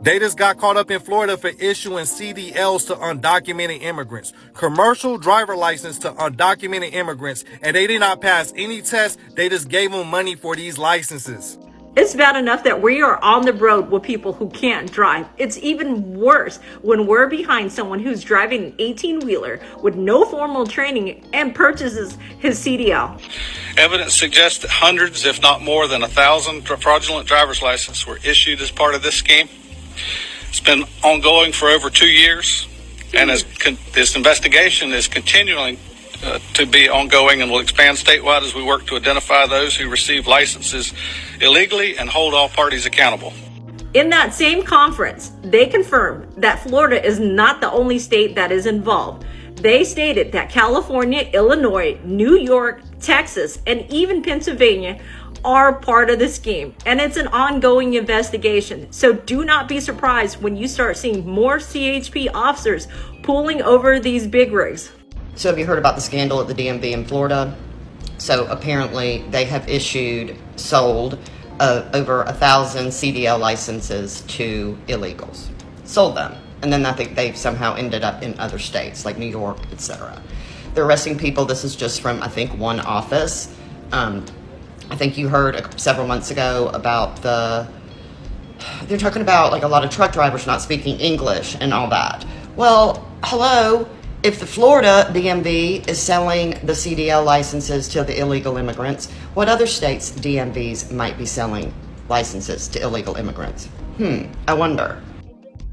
They just got caught up in Florida for issuing CDLs to undocumented immigrants, commercial driver license to undocumented immigrants, and they did not pass any tests. They just gave them money for these licenses. It's bad enough that we are on the road with people who can't drive. It's even worse when we're behind someone who's driving an 18-wheeler with no formal training and purchases his CDL. Evidence suggests that hundreds, if not more than 1,000 fraudulent driver's licenses were issued as part of this scheme. It's been ongoing for over 2 years, and this investigation is continuing to be ongoing and will expand statewide as we work to identify those who receive licenses illegally and hold all parties accountable. In that same conference, they confirmed that Florida is not the only state that is involved. They stated that California, Illinois, New York, Texas, and even Pennsylvania are part of the scheme, and it's an ongoing investigation. So do not be surprised when you start seeing more CHP officers pulling over these big rigs. So have you heard about the scandal at the DMV in Florida? So apparently they have sold over 1,000 CDL licenses to illegals. Sold them. And then I think they've somehow ended up in other states like New York, etc. They're arresting people. This is just from, I think, one office. I think you heard several months ago about they're talking about like a lot of truck drivers not speaking English and all that. Well, hello. If the Florida DMV is selling the CDL licenses to the illegal immigrants, what other states' DMVs might be selling licenses to illegal immigrants? I wonder.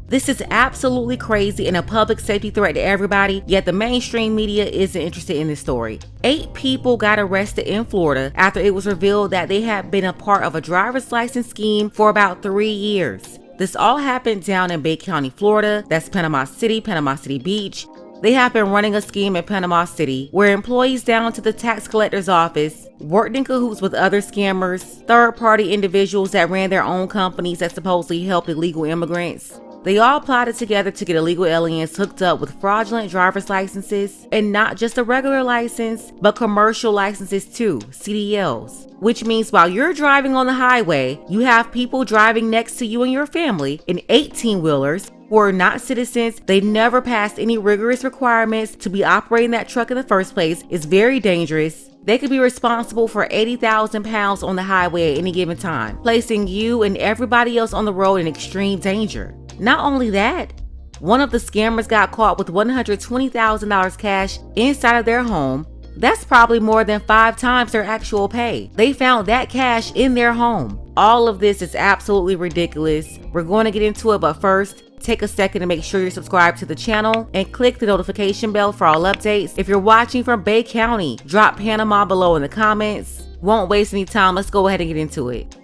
This is absolutely crazy and a public safety threat to everybody, yet the mainstream media isn't interested in this story. 8 people got arrested in Florida after it was revealed that they had been a part of a driver's license scheme for about 3 years. This all happened down in Bay County, Florida. That's Panama City Beach. They have been running a scheme in Panama City where employees down to the tax collector's office worked in cahoots with other scammers, third-party individuals that ran their own companies that supposedly helped illegal immigrants. They all plotted together to get illegal aliens hooked up with fraudulent driver's licenses, and not just a regular license, but commercial licenses too, CDLs. Which means while you're driving on the highway, you have people driving next to you and your family in 18-wheelers who are not citizens. They never passed any rigorous requirements to be operating that truck in the first place. It's very dangerous. They could be responsible for 80,000 pounds on the highway at any given time, placing you and everybody else on the road in extreme danger. Not only that, one of the scammers got caught with $120,000 cash inside of their home. That's probably more than 5 times their actual pay. They found that cash in their home. All of this is absolutely ridiculous. We're going to get into it, but first, take a second to make sure you're subscribed to the channel and click the notification bell for all updates. If you're watching from Bay County, drop Panama below in the comments. Won't waste any time. Let's go ahead and get into it.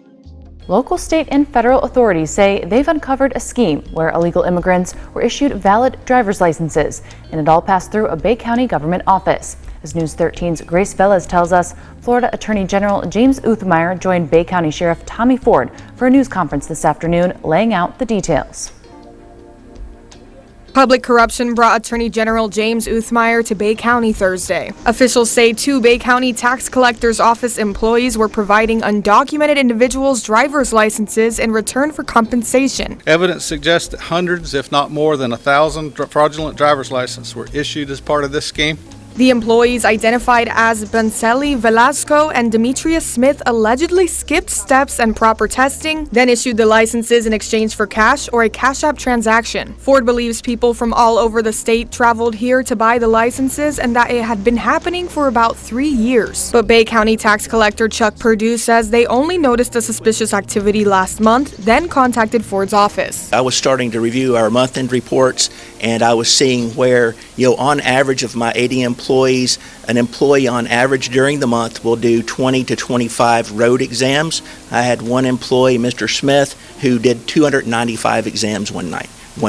Local, state, and federal authorities say they've uncovered a scheme where illegal immigrants were issued valid driver's licenses, and it all passed through a Bay County government office. As News 13's Grace Velez tells us, Florida Attorney General James Uthmeyer joined Bay County Sheriff Tommy Ford for a news conference this afternoon, laying out the details. Public corruption brought Attorney General James Uthmeyer to Bay County Thursday. Officials say 2 Bay County Tax Collector's Office employees were providing undocumented individuals driver's licenses in return for compensation. Evidence suggests that hundreds, if not more than 1,000 fraudulent driver's licenses were issued as part of this scheme. The employees, identified as Banceli Velasco and Demetrius Smith, allegedly skipped steps and proper testing, then issued the licenses in exchange for cash or a Cash App transaction. Ford believes people from all over the state traveled here to buy the licenses and that it had been happening for about 3 years. But Bay County Tax Collector Chuck Perdue says they only noticed the suspicious activity last month, then contacted Ford's office. I was starting to review our month-end reports, and I was seeing where, on average of my 80 employees, an employee on average during the month will do 20 to 25 road exams. I had one employee, Mr. Smith, who did 295 exams one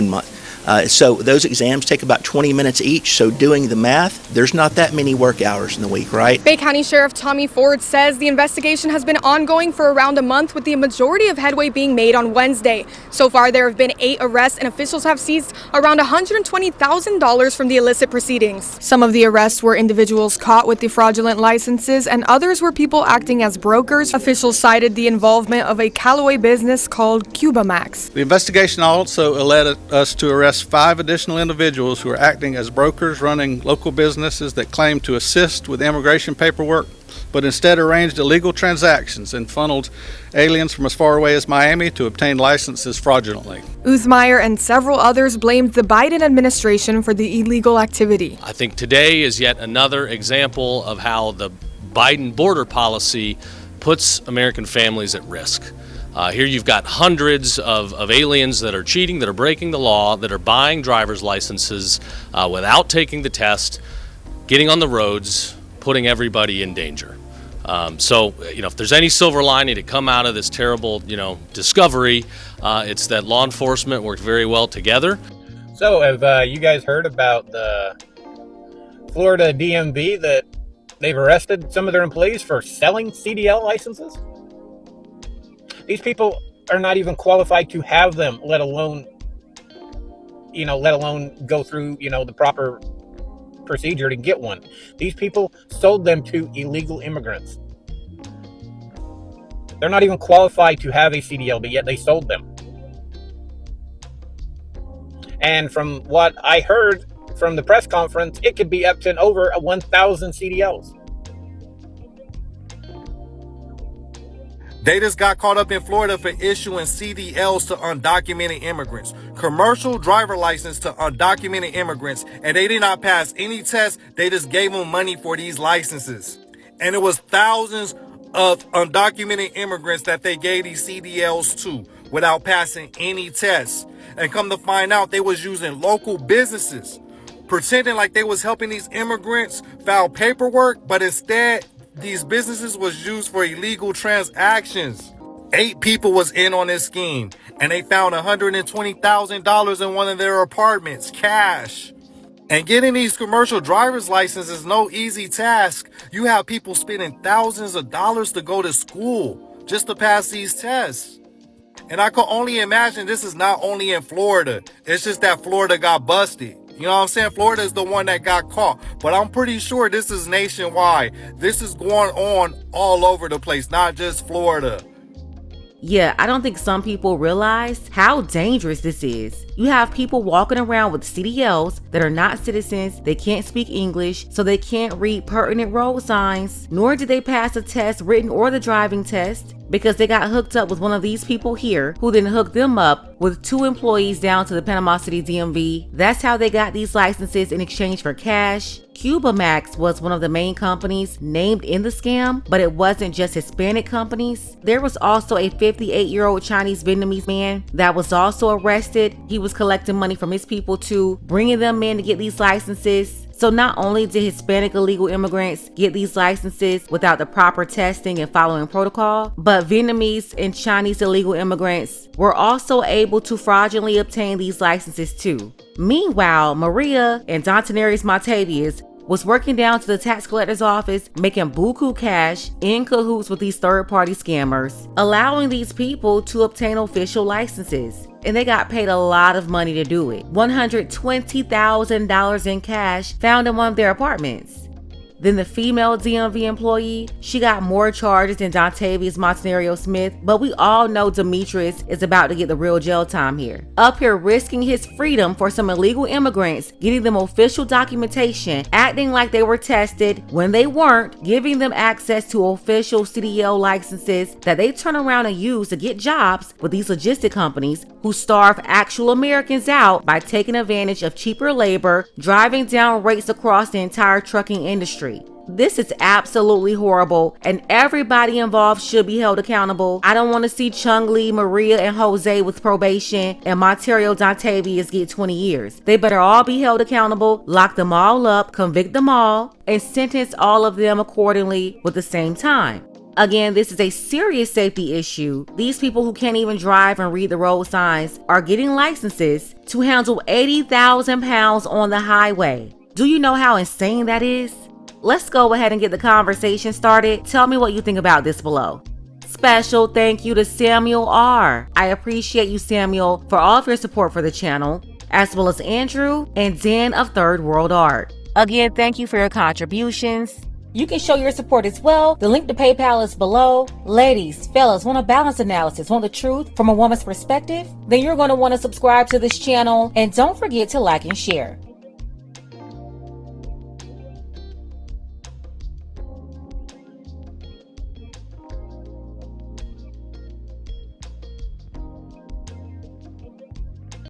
month. So those exams take about 20 minutes each. So doing the math, there's not that many work hours in the week, right? Bay County Sheriff Tommy Ford says the investigation has been ongoing for around a month, with the majority of headway being made on Wednesday. So far, there have been 8 arrests, and officials have seized around $120,000 from the illicit proceedings. Some of the arrests were individuals caught with the fraudulent licenses, and others were people acting as brokers. Officials cited the involvement of a Callaway business called Cuba Max. The investigation also led us to arrest 5 additional individuals who are acting as brokers running local businesses that claim to assist with immigration paperwork, but instead arranged illegal transactions and funneled aliens from as far away as Miami to obtain licenses fraudulently. Uthmeyer and several others blamed the Biden administration for the illegal activity. I think today is yet another example of how the Biden border policy puts American families at risk. Here you've got hundreds of aliens that are cheating, that are breaking the law, that are buying driver's licenses without taking the test, getting on the roads, putting everybody in danger. So, if there's any silver lining to come out of this terrible, discovery, it's that law enforcement worked very well together. So, have you guys heard about the Florida DMV that they've arrested some of their employees for selling CDL licenses? These people are not even qualified to have them, let alone go through, the proper procedure to get one. These people sold them to illegal immigrants. They're not even qualified to have a CDL, but yet they sold them. And from what I heard from the press conference, it could be up to over 1,000 CDLs. They just got caught up in Florida for issuing CDLs to undocumented immigrants, commercial driver license to undocumented immigrants, and they did not pass any tests. They just gave them money for these licenses. And it was thousands of undocumented immigrants that they gave these CDLs to without passing any tests. And come to find out, they was using local businesses, pretending like they was helping these immigrants file paperwork, but instead, these businesses was used for illegal transactions. 8 people was in on this scheme, and they found $120,000 in one of their apartments, cash. And getting these commercial driver's licenses is no easy task. You have people spending thousands of dollars to go to school just to pass these tests. And I can only imagine this is not only in Florida. It's just that Florida got busted. You know what I'm saying? Florida is the one that got caught. But I'm pretty sure this is nationwide. This is going on all over the place, not just Florida. Yeah, I don't think some people realize how dangerous this is. You have people walking around with CDLs that are not citizens, they can't speak English, so they can't read pertinent road signs, nor did they pass a test, written or the driving test, because they got hooked up with one of these people here, who then hooked them up with 2 employees down to the Panama City DMV. That's how they got these licenses in exchange for cash. Cuba Max was one of the main companies named in the scam, but it wasn't just Hispanic companies. There was also a 58-year-old Chinese Vietnamese man that was also arrested. He was collecting money from his people too, bringing them in to get these licenses. So not only did Hispanic illegal immigrants get these licenses without the proper testing and following protocol, but Vietnamese and Chinese illegal immigrants were also able to fraudulently obtain these licenses too. Meanwhile, Maria and Dontanarius Montavious was working down to the tax collector's office, making buku cash in cahoots with these third-party scammers, allowing these people to obtain official licenses. And they got paid a lot of money to do it. $120,000 in cash found in one of their apartments. Then the female DMV employee, she got more charges than Dontavious Montenario Smith, but we all know Demetrius is about to get the real jail time here. Up here risking his freedom for some illegal immigrants, getting them official documentation, acting like they were tested when they weren't, giving them access to official CDL licenses that they turn around and use to get jobs with these logistic companies who starve actual Americans out by taking advantage of cheaper labor, driving down rates across the entire trucking industry. This is absolutely horrible, and everybody involved should be held accountable. I don't want to see Chung Lee, Maria, and Jose with probation, and Monterio Dontavious get 20 years. They better all be held accountable, lock them all up, convict them all, and sentence all of them accordingly with the same time. Again, this is a serious safety issue. These people who can't even drive and read the road signs are getting licenses to handle 80,000 pounds on the highway. Do you know how insane that is? Let's go ahead and get the conversation started. Tell me what you think about this below. Special thank you to Samuel R. I appreciate you, Samuel, for all of your support for the channel, as well as Andrew and Dan of Third World Art. Again, thank you for your contributions. You can show your support as well. The link to PayPal is below. Ladies, fellas, want a balanced analysis, want the truth from a woman's perspective? Then you're going to want to subscribe to this channel, and don't forget to like and share.